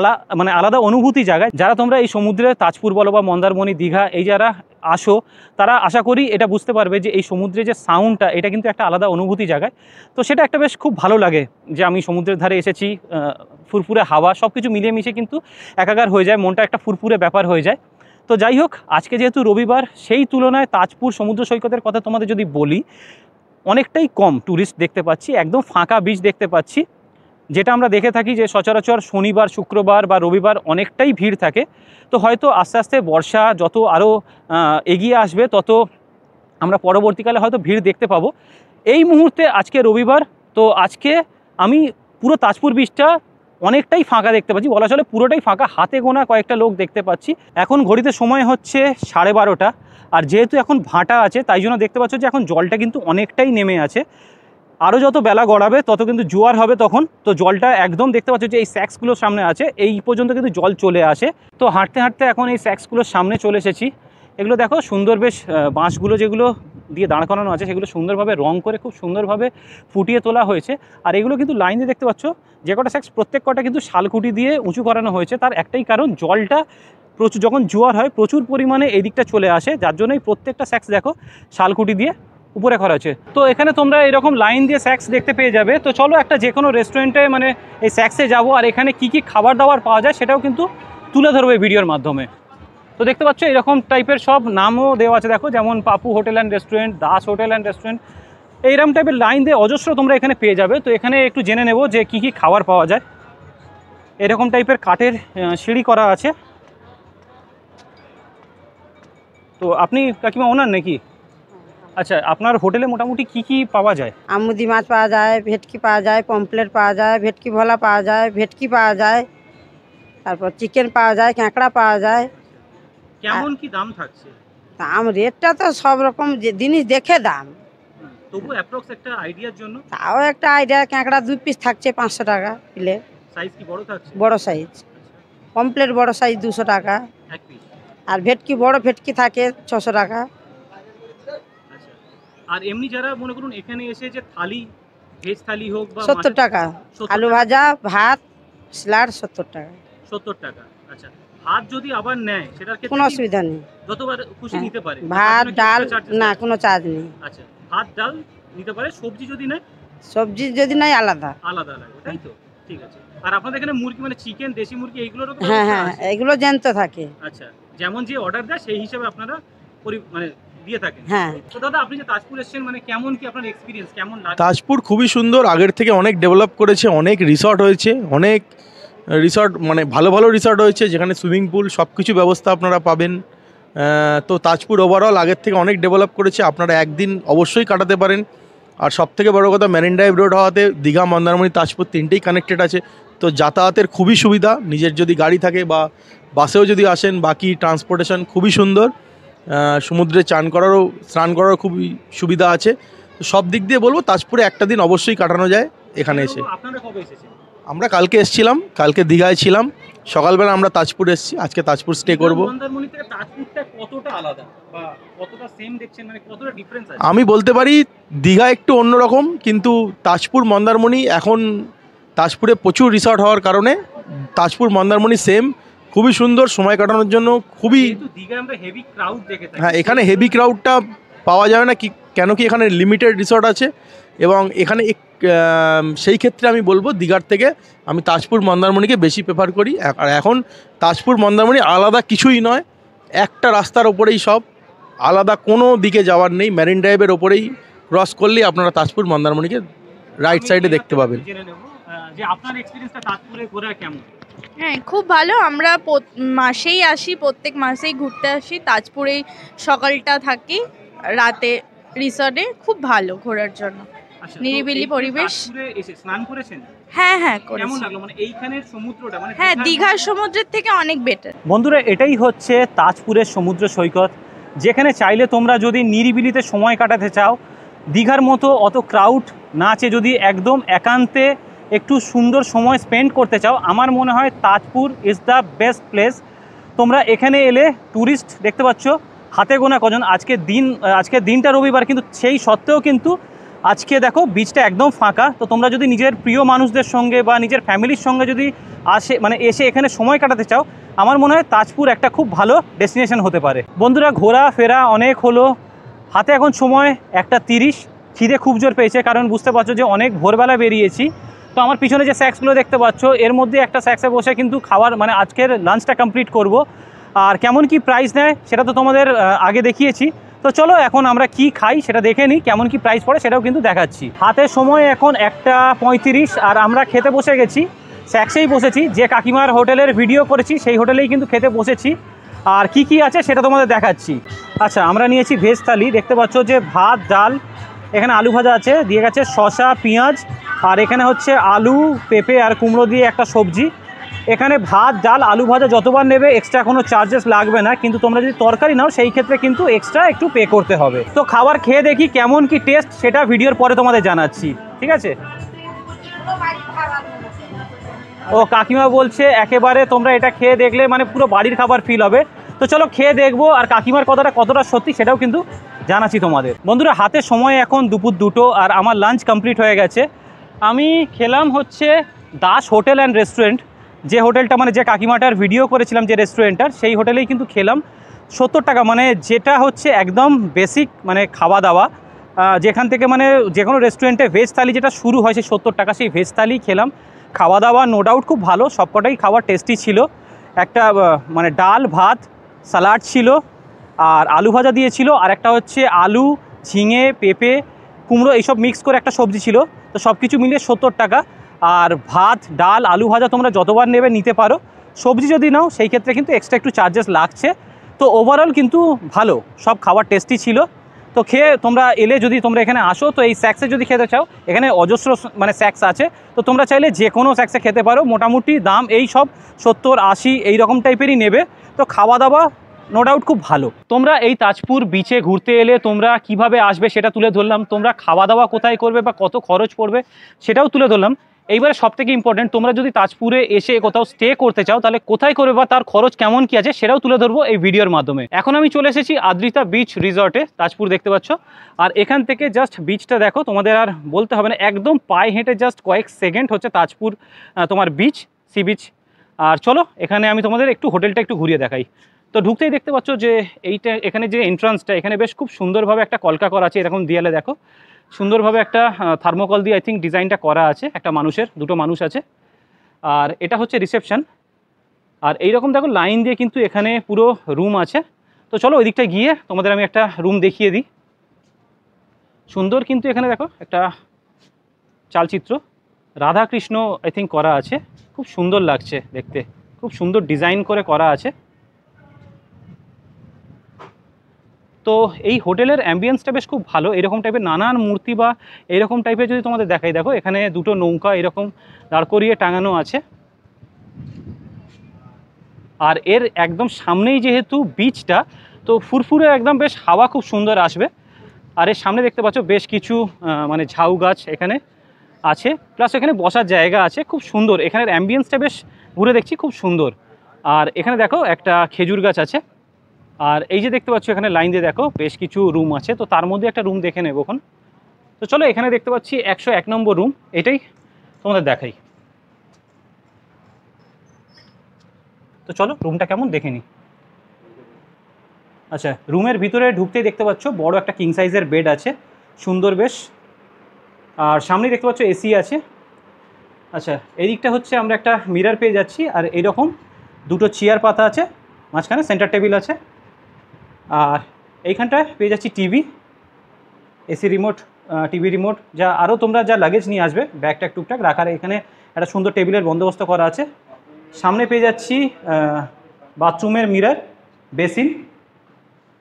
আলাদা অনুভূতি জায়গায়। যারা তোমরা এই সমুদ্রে তাজপুর বলো বা মন্দারমণি, দীঘা এই যারা আসো, তারা আশা করি এটা বুঝতে পারবে যে এই সমুদ্রে যে সাউন্ডটা, এটা কিন্তু একটা আলাদা অনুভূতি জায়গায়। তো সেটা একটা বেশ খুব ভালো লাগে যে আমি সমুদ্রের ধারে এসেছি, ফুরফুরে হাওয়া সব কিছু মিলিয়ে মিশে কিন্তু একাকার হয়ে যায়, মনটা একটা ফুরফুরে ব্যাপার হয়ে যায়। তো যাই হোক, আজকে যেহেতু রবিবার, সেই তুলনায় তাজপুর সমুদ্র সৈকতের কথা তোমাদের যদি বলি, অনেকটাই কম ট্যুরিস্ট দেখতে পাচ্ছি, একদম ফাঁকা বিচ দেখতে পাচ্ছি। যেটা আমরা দেখে থাকি যে সচরাচর শনিবার, শুক্রবার বা রবিবার অনেকটাই ভিড় থাকে। তো হয়তো আস্তে আস্তে বর্ষা যত আরও এগিয়ে আসবে, তত আমরা পরবর্তীকালে হয়তো ভিড় দেখতে পাবো। এই মুহূর্তে আজকে রবিবার, তো আজকে আমি পুরো তাজপুর বিচটা অনেকটাই ফাঁকা দেখতে পাচ্ছি, বলা চলে পুরোটাই ফাঁকা, হাতে গোনা কয়েকটা লোক দেখতে পাচ্ছি। এখন ঘড়িতে সময় হচ্ছে 12:30, আর যেহেতু এখন ভাটা আছে তাই জন্য দেখতে পাচ্ছ যে এখন জলটা কিন্তু অনেকটাই নেমে আছে। আরও যত বেলা গড়াবে তত কিন্তু জোয়ার হবে তখন, তো জলটা একদম দেখতে পাচ্ছ যে এই স্যাক্সগুলোর সামনে আছে, এই পর্যন্ত কিন্তু জল চলে আসে। তো হাঁটতে হাঁটতে এখন এই স্যাক্সগুলোর সামনে চলে এসেছি। এগুলো দেখো সুন্দর, বেশ বাঁশগুলো যেগুলো দিয়ে দাঁড় করানো আছে সেগুলো সুন্দরভাবে রং করে খুব সুন্দরভাবে ফুটিয়ে তোলা হয়েছে। আর এগুলো কিন্তু লাইন দিয়ে দেখতে পাচ্ছ, যে কটা স্যাক্স প্রত্যেক কটা কিন্তু শালকুটি দিয়ে উঁচু করানো হয়েছে। তার একটাই কারণ, জলটা প্রচুর যখন জোয়ার হয় প্রচুর পরিমাণে এই দিকটা চলে আসে, যার জন্যই প্রত্যেকটা স্যাক্স দেখো শালকুটি দিয়ে উপরে করা আছে। তো এখানে তোমরা এরকম লাইন দিয়ে স্যাক্স দেখতে পেয়ে যাবে। তো চলো একটা যে কোনো রেস্টুরেন্টে মানে এই স্যাক্সে যাবো, আর এখানে কি কি খাবার দাবার পাওয়া যায় সেটাও কিন্তু তুলে ধরবে ভিডিওর মাধ্যমে। তো দেখতে পাচ্ছ এরকম টাইপের সব নামও দেওয়া আছে, দেখো যেমন Papu hotel and restaurant, Das hotel and restaurant, এইরকম টাইপের লাইন দিয়ে অজস্র তোমরা এখানে পেয়ে যাবে। তো এখানে একটু জেনে নেব যে কি কি খাবার পাওয়া যায়। এরকম টাইপের কাঠের সিঁড়ি করা আছে। তো আপনি কাকিমা ওনার নাকি? আচ্ছা, আপনার হোটেলে মোটামুটি কি কি পাওয়া যায়? আমুদি মাছ পাওয়া যায়, ভেটকি পাওয়া যায়, পমপ্লেট পাওয়া যায়, ভেটকি ভোলা পাওয়া যায়, ভেটকি পাওয়া যায়, তারপর চিকেন পাওয়া যায়, কাঁকড়া পাওয়া যায়। কেমন কি দাম থাকছে? দাম রেটটা তো সব রকম জিনিস দেখে দাম, তবু অ্যাপ্রক্স একটা আইডিয়ার জন্য। তাও একটা আইডিয়া, কাঁকড়া 2 পিস থাকছে 500 টাকা প্লেট, সাইজ কি বড় থাকছে? বড় সাইজ। পমপ্লেট বড় সাইজ 200 টাকা, এক পিস। আর ভেটকি বড় ভেটকি থাকে 600 টাকা। আচ্ছা, আর এমনি যারা মনে করুন এখানে এসে যে থালি, ভেজ থালি হোক বা 70 টাকা, 70 আলু টাকা। ভাজা, ভাত, স্যালাড 70 টাকা। 70 টাকা। আচ্ছা, ভাত যদি আবার নেয় সেটার ক্ষেত্রে কোনো কি অসুবিধা নেই, যতবার খুশি হ্যাঁ। নিতে পারে? ভাত তার জন্য কি ডাল extra charges না, আছে? কোনো চার্জ নেই। আচ্ছা, ভাত ডাল নিতে পারে, সবজি যদি নেয় সবজি যদি নাই আলাদা। আলাদা লাগে, তাই তো? ঠিক আছে। আর আপনাদের এখানে মুরগি মানে চিকেন, দেশি মুরগি এইগুলোরও তো হ্যাঁ ব্যবস্থা হ্যাঁ, আছে? এগুলো জ্যান্ত থাকে। আচ্ছা, যেমন যে অর্ডার দেয় সেই হিসাবে আপনারা মানে দিয়ে থাকেন। হ্যাঁ, তো দাদা, আপনি যে তাজপুর এসেছেন, মানে কেমন কি আপনার এক্সপিরিয়েন্স, কেমন লাগে? তাজপুর খুবই সুন্দর, আগের থেকে অনেক ডেভেলপ করেছে, অনেক রিসর্ট হয়েছে, অনেক রিসর্ট মানে ভালো ভালো রিসর্ট হয়েছে যেখানে সুইমিং পুল সব কিছু ব্যবস্থা আপনারা পাবেন। তো তাজপুর ওভারঅল আগের থেকে অনেক ডেভেলপ করেছে, আপনারা একদিন অবশ্যই কাটাতে পারেন। আর সবথেকে বড় কথা, মেরিন ড্রাইভ রোড হওয়াতে দীঘা, মন্দারমণি, তাজপুর তিনটেই কানেক্টেড আছে। তো যাতায়াতের খুবই সুবিধা, নিজের যদি গাড়ি থাকে বা বাসেও যদি আসেন, বাকি ট্রান্সপোর্টেশন খুবই সুন্দর। সমুদ্রে স্নান করারও খুবই সুবিধা আছে। তো সব দিক দিয়ে বলবো তাজপুরে একটা দিন অবশ্যই কাটানো যায় এখানে এসে। আপনারা কবে এসেছেন? আমরা কালকে এসেছিলাম, কালকে দীঘায় ছিলাম, সকালবেলা আমরা তাজপুর এসেছি, আজকে তাজপুর স্টে করব। মন্দারমণি থেকে তাজপুরটা কতটা আলাদা বা কতটা সেম দেখছেন, মানে কতটা ডিফারেন্স আছে? আমি বলতে পারি দীঘা একটু অন্যরকম, কিন্তু তাজপুর মন্দারমণি এখন তাজপুরে প্রচুর রিসর্ট হওয়ার কারণে তাজপুর মন্দারমণি সেম, খুবই সুন্দর সময় কাটানোর জন্য। খুবই কিন্তু দীঘায় আমরা হেভি ক্রাউড দেখে থাকি। হ্যাঁ, এখানে হেভি ক্রাউডটা পাওয়া যাবে না, কেন কি এখানে লিমিটেড রিসর্ট আছে এবং এখানে সেই ক্ষেত্রে আমি বলবো দীঘার থেকে আমি তাজপুর মন্দারমণিকে বেশি প্রেফার করি। আর এখন তাজপুর মন্দারমণি আলাদা কিছুই নয়, একটা রাস্তার ওপরেই সব, আলাদা কোনো দিকে যাওয়ার নেই। মেরিন ড্রাইভের ওপরেই ক্রস করলেই আপনারা তাজপুর মন্দারমণিকে রাইট সাইডে দেখতে পাবেন। জেনে নেব যে আপনার এক্সপিরিয়েন্সটা তাজপুরে ঘোরা কেমন? হ্যাঁ, খুব ভালো। আমরা মাসেই আসি, প্রত্যেক মাসেই ঘুরতে আসি। তাজপুরেই সকালটা থাকি, রাতে রিসর্টে। খুব ভালো ঘোরার জন্য, আচ্ছা, নিরিবিলি পরিবেশ। তাজপুরে এসে স্নান করেছেন? হ্যাঁ হ্যাঁ, কেমন করেছি। লাগলো? মানে এইখানের সমুদ্রটা মানে হ্যাঁ, দীঘার সমুদ্রের থেকে অনেক বেটার। বন্ধুরা, এটাই হচ্ছে তাজপুরের সমুদ্র সৈকত, যেখানে চাইলে তোমরা যদি নিরিবিলিতে সময় কাটাতে চাও, দীঘার মতো অত ক্রাউড না চেয়ে যদি একদম একান্তে একটু সুন্দর সময় স্পেন্ড করতে চাও, আমার মনে হয় Tajpur is the best place. তোমরা এখানে এলে ট্যুরিস্ট দেখতে পাচ্ছ হাতে গোনা কজন। আজকে দিনটা রবিবার, কিন্তু সেই সত্ত্বেও কিন্তু আজকে দেখো বিচটা একদম ফাঁকা। তো তোমরা যদি নিজের প্রিয় মানুষদের সঙ্গে বা নিজের ফ্যামিলির সঙ্গে যদি এসে এখানে সময় কাটাতে চাও, আমার মনে হয় তাজপুর একটা খুব ভালো ডেস্টিনেশন হতে পারে। বন্ধুরা, ঘোরা ফেরা অনেক হলো, হাতে এখন সময় 1:30। খিদে খুব জোর পেয়েছে, কারণ বুঝতে পারছো যে অনেক ভোরবেলা বেরিয়েছি। তো আমার পিছনে যে স্ন্যাক্সগুলো দেখতে পাচ্ছ, এর মধ্যে একটা স্ন্যাক্সে বসে কিন্তু খাওয়ার মানে আজকের লাঞ্চটা কমপ্লিট করব। আর কেমন কি প্রাইস নেয় সেটা তো তোমাদের আগে দেখিয়েছি। তো চলো এখন আমরা কি খাই সেটা দেখে নিই, কেমন কি প্রাইস পড়ে সেটাও কিন্তু দেখাচ্ছি। হাতে সময় এখন 1:35 আর আমরা খেতে বসে গেছি, স্ন্যাক্সেই বসেছি। যে কাকিমার হোটেলের ভিডিও করেছি সেই হোটেলেই কিন্তু খেতে বসেছি। আর কি কি আছে সেটা তোমাদের দেখাচ্ছি। আচ্ছা, আমরা নিয়েছি ভেজ থালি। দেখতে পাচ্ছ যে ভাত, ডাল, এখানে আলু ভাজা আছে, দিয়ে গেছে শসা, পেঁয়াজ, আর এখানে হচ্ছে আলু, পেঁপে আর কুমড়ো দিয়ে একটা সবজি। এখানে ভাত, ডাল, আলু ভাজা যতবার নেবে এক্সট্রা কোনো চার্জেস লাগবে না, কিন্তু তোমরা যদি তরকারি নাও সেই ক্ষেত্রে কিন্তু এক্সট্রা একটু পে করতে হবে। তো খাবার খেয়ে দেখি কেমন কি টেস্ট, সেটা ভিডিওর পরে তোমাদের জানাচ্ছি, ঠিক আছে? ও কাকিমা বলছে একেবারে তোমরা এটা খেয়ে দেখলে মানে পুরো বাড়ির খাবার ফিল হবে। তো চলো খেয়ে দেখবো, আর কাকিমার কথাটা কতটা সত্যি সেটাও কিন্তু জানাচ্ছি তোমাদের। বন্ধুরা, হাতে সময় এখন দুপুর 2টো আর আমার লাঞ্চ কমপ্লিট হয়ে গেছে। আমি খেলাম হচ্ছে দাস হোটেল অ্যান্ড রেস্টুরেন্ট, যে হোটেলটা মানে যে কাকিমাটার ভিডিও করেছিলাম যে রেস্টুরেন্টটার, সেই হোটেলেই কিন্তু খেলাম। 70 টাকা, মানে যেটা হচ্ছে একদম বেসিক মানে খাওয়া দাওয়া, যেখান থেকে মানে যে কোনো রেস্টুরেন্টে ভেজ থালি যেটা শুরু হয় সেই 70 টাকা, সেই ভেজ থালি খেলাম। খাওয়া দাওয়া নো ডাউট খুব ভালো, সবকটাই খাওয়া টেস্টি ছিল। একটা মানে ডাল, ভাত, স্যালাড ছিল, আর আলু ভাজা দিয়েছিল, আর একটা হচ্ছে আলু, ঝিঙে, পেঁপে, কুমড়ো এইসব মিক্স করে একটা সবজি ছিল। তো সব কিছু মিলিয়ে 70 টাকা। আর ভাত, ডাল, আলু ভাজা তোমরা যতবার নেবে নিতে পারো। সবজি যদি নাও সেই ক্ষেত্রে কিন্তু এক্সট্রা একটু চার্জেস লাগছে। তো ওভারঅল কিন্তু ভালো, সব খাবার টেস্টি ছিল। তো খেয়ে তোমরা এলে, যদি তোমরা এখানে আসো তো এই স্ন্যাক্সে যদি খেতে চাও, এখানে অজস্র মানে স্ন্যাক্স আছে। তো তোমরা চাইলে যে কোনো স্ন্যাক্সে খেতে পারো। মোটামুটি দাম এই সব 70-80 এই রকম টাইপেরই নেবে। তো খাওয়া দাওয়া নো ডাউট খুব ভালো। তোমরা এই তাজপুর বিচে ঘুরতে এলে তোমরা কিভাবে আসবে সেটা তুলে ধরলাম, তোমরা খাওয়া দাওয়া কোথায় করবে বা কত খরচ পড়বে সেটাও তুলে ধরলাম। এইবারে সবথেকে ইম্পর্টেন্ট, তোমরা যদি তাজপুরে এসে কোথাও স্টে করতে চাও তাহলে কোথায় করবে বা তার খরচ কেমন কি আছে সেটাও তুলে ধরবো এই ভিডিওর মাধ্যমে। এখন আমি চলে এসেছি আদ্রিতা বিচ রিসর্টে, তাজপুর দেখতে পাচ্ছ। আর এখান থেকে জাস্ট বিচটা দেখো, তোমাদের আর বলতে হবে না, একদম পায়ে হেঁটে জাস্ট কয়েক সেকেন্ড হচ্ছে তাজপুর তোমার বিচ, সি বিচ। আর চলো এখানে আমি তোমাদের একটু হোটেলটা একটু ঘুরিয়ে দেখাই। তো ঢুকতেই দেখতে পাচ্ছ যে এখানে যে এন্ট্রান্সটা, এখানে বেশ খুব সুন্দরভাবে একটা কলকা করা আছে। এরকম দেয়ালে দেখো সুন্দরভাবে একটা থার্মোকল দিয়ে আই থিঙ্ক ডিজাইনটা করা আছে, একটা মানুষের, দুটো মানুষ আছে। আর এটা হচ্ছে রিসেপশন। আর এইরকম দেখো লাইন দিয়ে কিন্তু এখানে পুরো রুম আছে। তো চলো ওই দিকটা গিয়ে তোমাদের আমি একটা রুম দেখিয়ে দিই। সুন্দর কিন্তু এখানে দেখো একটা চালচিত্র, রাধাকৃষ্ণ আই থিঙ্ক করা আছে, খুব সুন্দর লাগছে দেখতে, খুব সুন্দর ডিজাইন করে করা আছে। তো এই হোটেলের অ্যাম্বিয়েন্সটা বেশ খুব ভালো। এরকম টাইপের নানান মূর্তি বা এরকম টাইপের যদি তোমাদের দেখাই, দেখো এখানে দুটো নৌকা এরকম দাঁড় করিয়ে টাঙানো আছে। আর এর একদম সামনেই যেহেতু বিচটা, তো ফুরফুরে একদম বেশ হাওয়া খুব সুন্দর আসবে। আর এর সামনে দেখতে পাচ্ছ বেশ কিছু মানে ঝাউ গাছ এখানে আছে, প্লাস এখানে বসার জায়গা আছে, খুব সুন্দর। এখানের অ্যাম্বিয়েন্সটা বেশ ঘুরে দেখছি খুব সুন্দর। আর এখানে দেখো একটা খেজুর গাছ আছে। আর এই যে দেখতে পাচ্ছ এখানে লাইন দিয়ে দেখো বেশ কিছু রুম আছে, তো তার মধ্যে একটা রুম দেখে নেব এখন। তো চলো এখানে দেখতে পাচ্ছি 101 নম্বর রুম, এটাই তোমাদের দেখাই। তো চলো রুমটা কেমন দেখে নিই। আচ্ছা, রুমের ভিতরে ঢুকতেই দেখতে পাচ্ছ বড় একটা কিং সাইজের বেড আছে, সুন্দর বেশ। আর সামনেই দেখতে পাচ্ছ এসি আছে। আচ্ছা, এই দিকটা হচ্ছে আমরা একটা মিরর পেয়ে যাচ্ছি, আর এইরকম দুটো চেয়ার পাতা আছে, মাঝখানে সেন্টার টেবিল আছে। আর এইখানটায় পেয়ে যাচ্ছি TV, AC remote, TV remote, যা আরও তোমরা যা লাগেজ নিয়ে আসবে ব্যাগটা টুকটাক রাখার এখানে একটা সুন্দর টেবিলের বন্দোবস্ত করা আছে। সামনে পেয়ে যাচ্ছি বাথরুমের মিরর, বেসিন,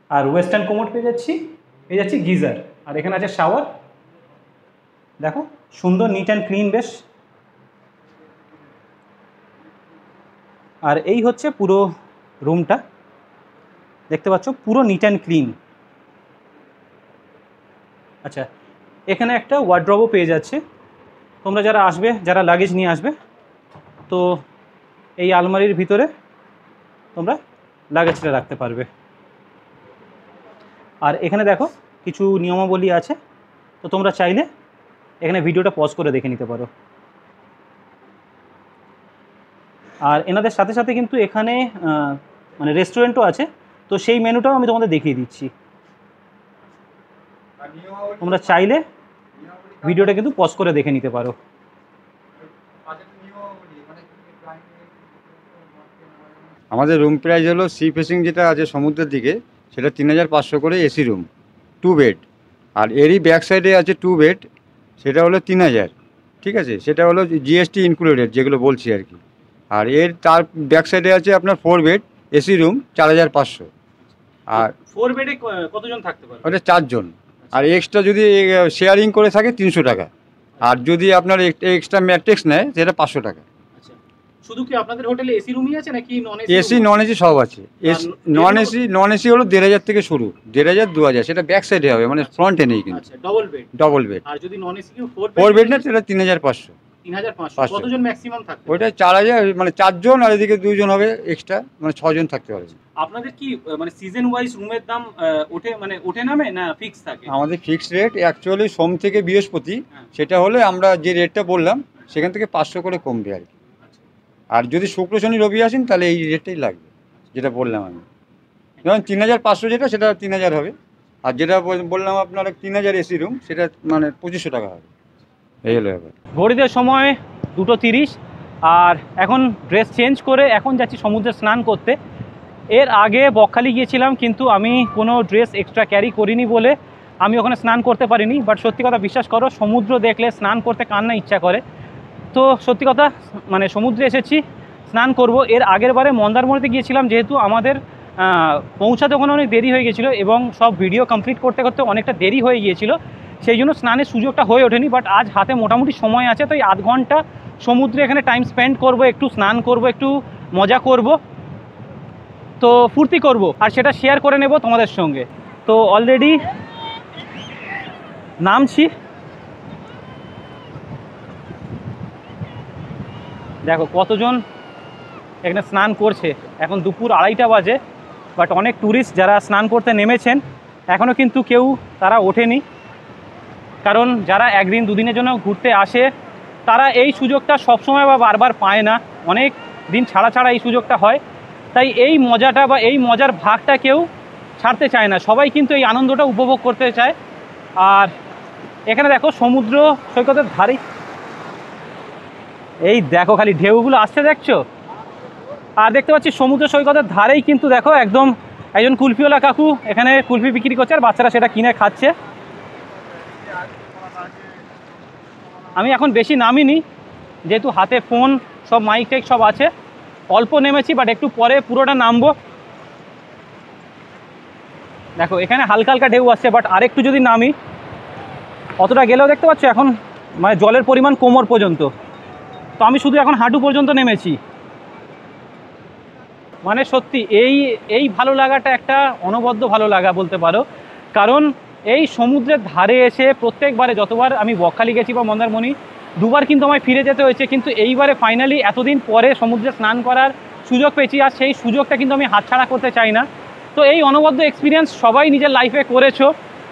আর ওয়েস্টার্ন কোমোড পেয়ে যাচ্ছি গিজার, আর এখানে আছে শাওয়ার। দেখো সুন্দর নিট অ্যান্ড ক্লিন বেশ। আর এই হচ্ছে পুরো রুমটা, দেখতে পাচ্ছ পুরো নিট অ্যান্ড ক্লিন। আচ্ছা, এখানে একটা ওয়ার্ড্রবও পেয়ে যাচ্ছে। তোমরা যারা আসবে, যারা লাগেজ নিয়ে আসবে, তো এই আলমারির ভিতরে তোমরা লাগেজটা রাখতে পারবে। আর এখানে দেখো কিছু নিয়মাবলী আছে, তো তোমরা চাইলে এখানে ভিডিওটা পজ করে দেখে নিতে পারো। আর এনাদের সাথে সাথে কিন্তু এখানে মানে রেস্টুরেন্টও আছে, তো সেই মেনুটাও আমি তোমাদের দেখিয়ে দিচ্ছি। তোমরা চাইলে ভিডিওটা কিন্তু পজ করে দেখে নিতে পারো। আমাদের রুম প্রাইস হলো সি ফেসিং যেটা আছে সমুদ্রের দিকে, সেটা 3500 করে এসি রুম, 2 বেড। আর এরই ব্যাক সাইডে আছে 2 বেড, সেটা হলো 3000। ঠিক আছে, সেটা হলো জিএসটি ইনক্লুডেড যেগুলো বলছি আর কি। আর তার ব্যাক সাইডে আছে আপনার 4 বেড এসি রুম, 4500। আর 4 বেডে কতজন থাকতে পারবে? ওটা 4 জন। আর এক্সট্রা যদি শেয়ারিং করে থাকে 300 টাকা। আর যদি আপনার এক্সট্রা ম্যাট্রিক্স নেয় সেটা 500 টাকা। শুধু কি আপনাদের হোটেলে এসি রুমই আছে নাকি non AC? AC non AC সব আছে। নন এসি হলো 1500 থেকে শুরু, 1500 2000, সেটা ব্যাক সাইডে হবে, মানে ফ্রন্টে নেই কিন্তু। আচ্ছা, ডাবল বেড। Double bed. আর যদি নন এসি 4 বেড না, সেটা 3500। 3500। কতজন ম্যাক্সিমাম থাকবে? ওইটা 4000, মানে 4 জন, আর এদিকে 2 জন হবে এক্সট্রা, মানে 6 জন থাকতে পারবে। আপনাদের কি মানে সিজন ওয়াইজ রুমের দাম ওঠে নামে না ফিক্স থাকে? আমাদের ফিক্সড রেট অ্যাকচুয়ালি সোম থেকে বৃহস্পতি, সেটা হলে আমরা যে রেটটা বললাম সেখান থেকে 500 করে কমবে আর কি। আর যদি শুক্র শনি রবি আসেন তাহলে এই রেটটাই লাগবে যেটা বললাম আমি। যেমন 3500 যেটা, সেটা 3000 হবে। আর যেটা বললাম আপনার 3000 এসি রুম, সেটা মানে 2500 টাকা হবে। এই হলো ব্যাপার। ঘড়িতে সময় 2:30, আর এখন ড্রেস চেঞ্জ করে এখন যাচ্ছি সমুদ্রে স্নান করতে। এর আগে বকখালি গিয়েছিলাম, কিন্তু আমি কোনো ড্রেস এক্সট্রা ক্যারি করিনি বলে আমি ওখানে স্নান করতে পারিনি। বাট সত্যি কথা বিশ্বাস করো, সমুদ্র দেখলে স্নান করতে কার না ইচ্ছা করে। তো সত্যি কথা মানে সমুদ্রে এসেছি, স্নান করব। এর আগের বারে মন্দারমণিতে গিয়েছিলাম, যেহেতু আমাদের পৌঁছাতে ওখানে অনেক দেরি হয়ে গেছিলো এবং সব ভিডিও কমপ্লিট করতে করতে অনেকটা দেরি হয়ে গিয়েছিল, সেই জন্য স্নানের সুযোগটা হয়ে ওঠেনি। বাট আজ হাতে মোটামুটি সময় আছে, তো এই আধ ঘন্টা সমুদ্রে এখানে টাইম স্পেন্ড করব, একটু স্নান করব, একটু মজা করব, তো ফুর্তি করব, আর সেটা শেয়ার করে নেব তোমাদের সঙ্গে। তো অলরেডি নামছি। দেখো কতজন এখানে স্নান করছে। এখন দুপুর 2:30 বাজে, বাট অনেক ট্যুরিস্ট যারা স্নান করতে নেমেছেন এখনও কিন্তু কেউ তারা ওঠেনি। কারণ যারা একদিন দুদিনের জন্য ঘুরতে আসে তারা এই সুযোগটা সবসময় বা বারবার পায় না, অনেক দিন ছাড়া ছাড়া এই সুযোগটা হয়। তাই এই মজাটা বা এই মজার ভাগটা কেউ ছাড়তে চায় না, সবাই কিন্তু এই আনন্দটা উপভোগ করতে চায়। আর এখানে দেখো সমুদ্র সৈকতের ধারেই, এই দেখো খালি ঢেউগুলো আসছে দেখছো। আর দেখতে পাচ্ছি সমুদ্র সৈকতের ধারেই কিন্তু দেখো একদম একজন কুলফিওয়ালা কাকু এখানে কুলফি বিক্রি করছে, আর বাচ্চারা সেটা কিনে খাচ্ছে। আমি এখন বেশি নামিনি, যেহেতু হাতে ফোন, সব মাইক টাইক সব আছে, অল্প নেমেছি, বাট একটু পরে পুরোটা নামবো। দেখো এখানে হালকা হালকা ঢেউ আসছে, বাট আরেকটু যদি নামি, অতটা গেলেও দেখতে পাচ্ছ এখন মানে জলের পরিমাণ কোমর পর্যন্ত। তো আমি শুধু এখন হাঁটু পর্যন্ত নেমেছি। মানে সত্যি এই ভালো লাগাটা একটা অনবদ্য ভালো লাগা বলতে পারো। কারণ এই সমুদ্রের ধারে এসে প্রত্যেকবারে, যতবার আমি বকখালি গেছি বা মন্দারমণি, দুবার কিন্তু আমায় ফিরে যেতে হয়েছে, কিন্তু এইবারে ফাইনালি এতদিন পরে সমুদ্রে স্নান করার সুযোগ পেয়েছি, আর সেই সুযোগটা কিন্তু আমি হাতছাড়া করতে চাই না। তো এই অনবদ্য এক্সপিরিয়েন্স সবাই নিজের লাইফে করেছো,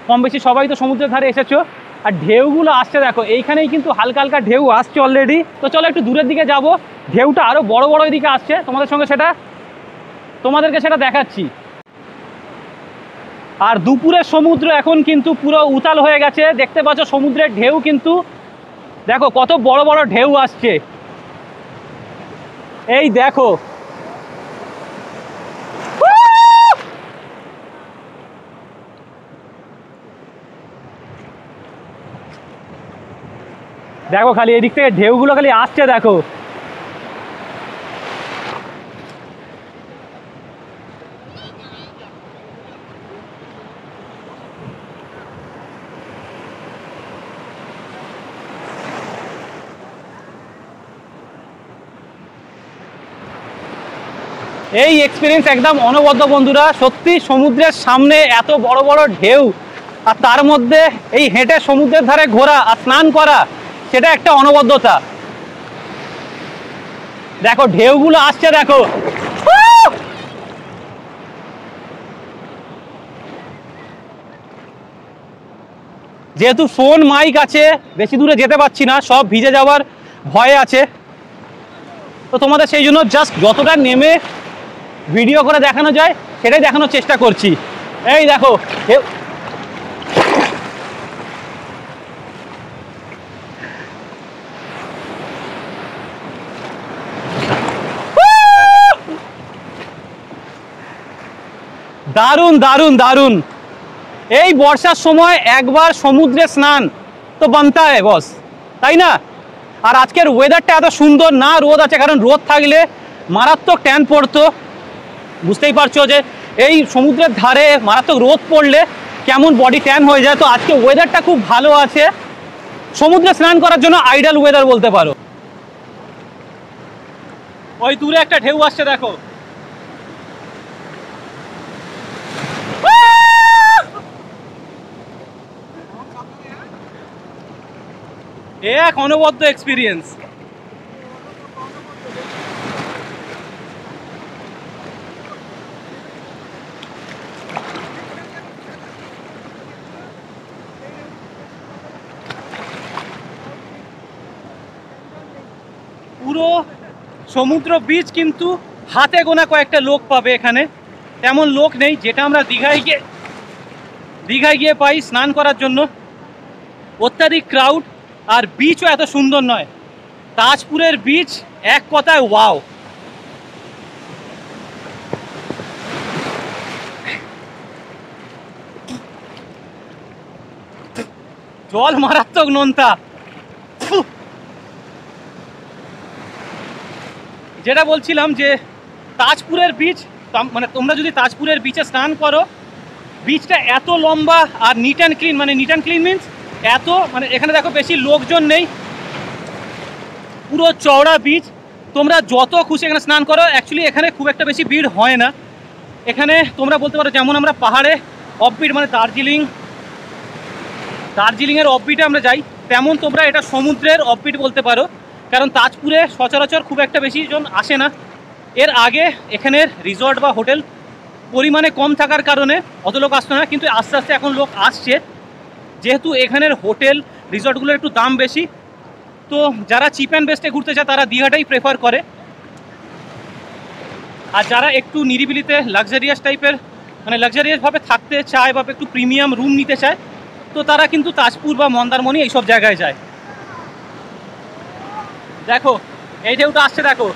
কম বেশি সবাই তো সমুদ্রের ধারে এসেছো। আর ঢেউগুলো আসছে দেখো, এইখানেই কিন্তু হালকা হালকা ঢেউ আসছে অলরেডি। তো চলো একটু দূরের দিকে যাব, ঢেউটা আরও বড় বড় দিকে আসছে, তোমাদেরকে সেটা দেখাচ্ছি। আর দুপুরের সমুদ্র এখন কিন্তু পুরো উতাল হয়ে গেছে, দেখতে পাচ্ছ সমুদ্রের ঢেউ কিন্তু দেখো কত বড় বড় ঢেউ আসছে। এই দেখো দেখো খালি এদিক থেকে ঢেউগুলো খালি আসছে দেখো। এই এক্সপিরিয়েন্স একদম অনবদ্য বন্ধুরা, সত্যি সমুদ্রের সামনে এত বড় বড় ঢেউ আর তার মধ্যে এই হেঁটে সমুদ্রের ধারে ঘোরা আর স্নান করা, সেটা একটা অনবদ্যতা। দেখো ঢেউগুলো আসছে দেখো। যেহেতু ফোন মাইক আছে বেশি দূরে যেতে পারছি না, সব ভিজে যাওয়ার ভয় আছে, তো তোমাদের সেই জন্য জাস্ট যতটা নেমে ভিডিও করে দেখানো যায় সেটাই দেখানোর চেষ্টা করছি। এই দেখো দারুণ দারুণ দারুণ। এই বর্ষার সময় একবার সমুদ্রে স্নান তো বানতা হয় বস, তাই না? আর আজকের ওয়েদারটা এত সুন্দর, না রোদ আছে, কারণ রোদ থাকলে মারাত্মক ট্যান পড়তো। বুঝতেই পারছো যে এই সমুদ্রের ধারে মারাত্মক রোদ পড়লে কেমন বডি ট্যান হয়ে যায়। তো আজকে ওয়েদারটা খুব ভালো আছে, সমুদ্রে স্নান করার জন্য আইডিয়াল ওয়েদার বলতে পারো। ওই দূরে একটা ঢেউ আসছে দেখো। এক অনবদ্য এক্সপিরিয়েন্স। পুরো সমুদ্র বীচ কিন্তু হাতে গোনা কয়েকটা লোক পাবে এখানে, তেমন লোক নেই যেটা আমরা দীঘায় গিয়ে পাই স্নান করার জন্য। অত্যাধিক ক্রাউড, আর বিচও এত সুন্দর নয়। তাজপুরের বিচ এক কথায় ওয়াও। জল মারাত্মক নোনতা। যেটা বলছিলাম যে তাজপুরের বিচ, মানে তোমরা যদি তাজপুরের বিচে স্নান করো, বিচটা এত লম্বা আর নিট অ্যান্ড ক্লিন, মানে নিট অ্যান্ড ক্লিন মিনস এত, মানে এখানে দেখো বেশি লোকজন নেই, পুরো চওড়া বিচ, তোমরা যত খুশি এখানে স্নান করো। অ্যাকচুয়ালি এখানে খুব একটা বেশি ভিড় হয় না। এখানে তোমরা বলতে পারো যেমন আমরা পাহাড়ে অফবিট, মানে দার্জিলিংয়ের অফবিটে আমরা যাই, তেমন তোমরা এটা সমুদ্রের অফবিট বলতে পারো। কারণ তাজপুরে সচরাচর খুব একটা বেশি জন আসে না। এর আগে এখানের রিসর্ট বা হোটেল পরিমাণে কম থাকার কারণে অত লোক আসতো না, কিন্তু আস্তে আস্তে এখন লোক আসছে, যেহেতু এখানের হোটেল রিসর্টগুলোর একটু দাম বেশি। তো যারা চিপ অ্যান্ড বেস্টে ঘুরতে চায় তারা দীঘাটাই প্রেফার করে, আর যারা একটু নিরিবিলিতে লাক্সারিয়াস টাইপের, মানে লাক্সারিয়াসভাবে থাকতে চায় বা একটু প্রিমিয়াম রুম নিতে চায়, তো তারা কিন্তু তাজপুর বা মন্দারমণি এইসব জায়গায় যায়। দেখো এই ঢেউটা আসছে দেখো।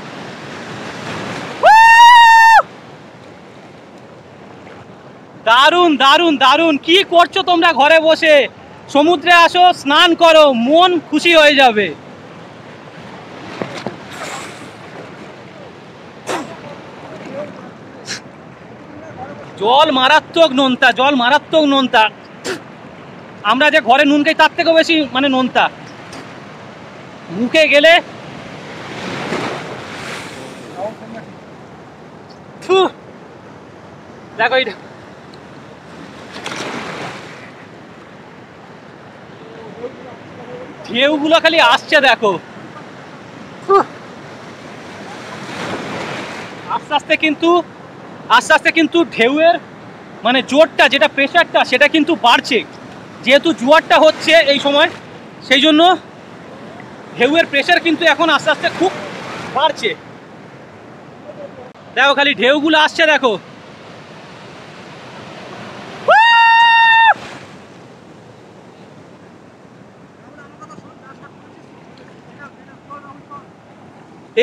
দারুণ দারুণ দারুণ। কি করছো তোমরা ঘরে বসে? সমুদ্রে আসো, স্নান করো, মন খুশি হয়ে যাবে। জল মারাত্মক নোনতা, জল মারাত্মক নোনতা। আমরা যে ঘরে নুন খাই তার থেকেও বেশি মানে নোনতা। মুখে গেলে দেখো এইটা ঢেউগুলো খালি আসছে দেখো। আস্তে আস্তে কিন্তু ঢেউয়ের মানে জোরটা, যেটা প্রেশারটা, সেটা কিন্তু বাড়ছে। যেহেতু জোয়ারটা হচ্ছে এই সময়, সেই জন্য ঢেউয়ের প্রেশার কিন্তু এখন আস্তে আস্তে খুব বাড়ছে। দেখো খালি ঢেউগুলো আসছে দেখো।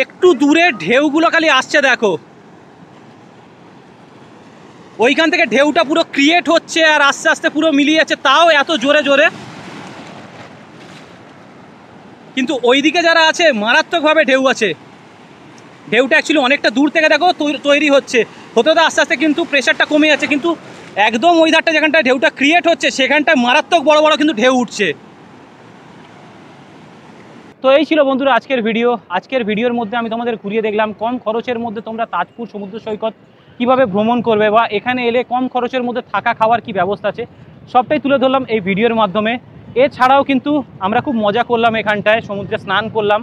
একটু দূরে ঢেউগুলো খালি আসছে দেখো। ওইখান থেকে ঢেউটা পুরো ক্রিয়েট হচ্ছে আর আস্তে আস্তে পুরো মিলিয়ে যাচ্ছে, তাও এত জোরে জোরে। কিন্তু ওইদিকে যারা আছে মারাত্মকভাবে ঢেউ আছে। ঢেউটা অ্যাকচুয়ালি অনেকটা দূর থেকে দেখো তৈরি হচ্ছে, হতে হতে আস্তে আস্তে কিন্তু প্রেশারটা কমে যাচ্ছে, কিন্তু একদম ওই ধারটা যেখানটায় ঢেউটা ক্রিয়েট হচ্ছে সেখানটায় মারাত্মক বড় বড় কিন্তু ঢেউ উঠছে। তো এই ছিল বন্ধুরা আজকের ভিডিও। আজকের ভিডিওর মধ্যে আমি তোমাদের ঘুরিয়ে দেখলাম কম খরচের মধ্যে তোমরা তাজপুর সমুদ্র সৈকত কীভাবে ভ্রমণ করবে, বা এখানে এলে কম খরচের মধ্যে থাকা খাওয়ার কি ব্যবস্থা আছে সবটাই তুলে ধরলাম এই ভিডিওর মাধ্যমে। এছাড়াও কিন্তু আমরা খুব মজা করলাম, এখানটায় সমুদ্রে স্নান করলাম,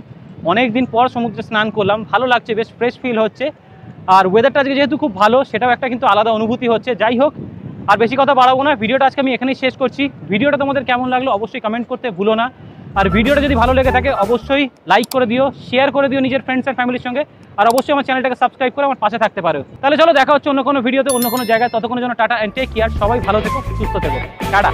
অনেক দিন পর সমুদ্রে স্নান করলাম, ভালো লাগছে, বেশ ফ্রেশ ফিল হচ্ছে। আর ওয়েদারটা আজকে যেহেতু খুব ভালো, সেটাও একটা কিন্তু আলাদা অনুভূতি হচ্ছে। যাই হোক, আর বেশি কথা বাড়াবো না, ভিডিওটা আজকে আমি এখানেই শেষ করছি। ভিডিওটা তোমাদের কেমন লাগলো অবশ্যই কমেন্ট করতে ভুলো না। আর ভিডিওটা যদি ভালো লেগে থাকে অবশ্যই লাইক করে দিও, শেয়ার করে দিও নিজের ফ্রেন্ডস অ্যান্ড ফ্যামিলির সঙ্গে, আর অবশ্যই আমার চ্যানেলটাকে সাবস্ক্রাইব করে আমার পাশে থাকতে পারো। তাহলে চলো দেখা হচ্ছে অন্য কোনো ভিডিওতে, অন্য কোনো জায়গায়। ততক্ষণের জন্য টাটা অ্যান্ড টেক কেয়ার। সবাই ভালো থেকো, সুস্থ থেকো, টাটা।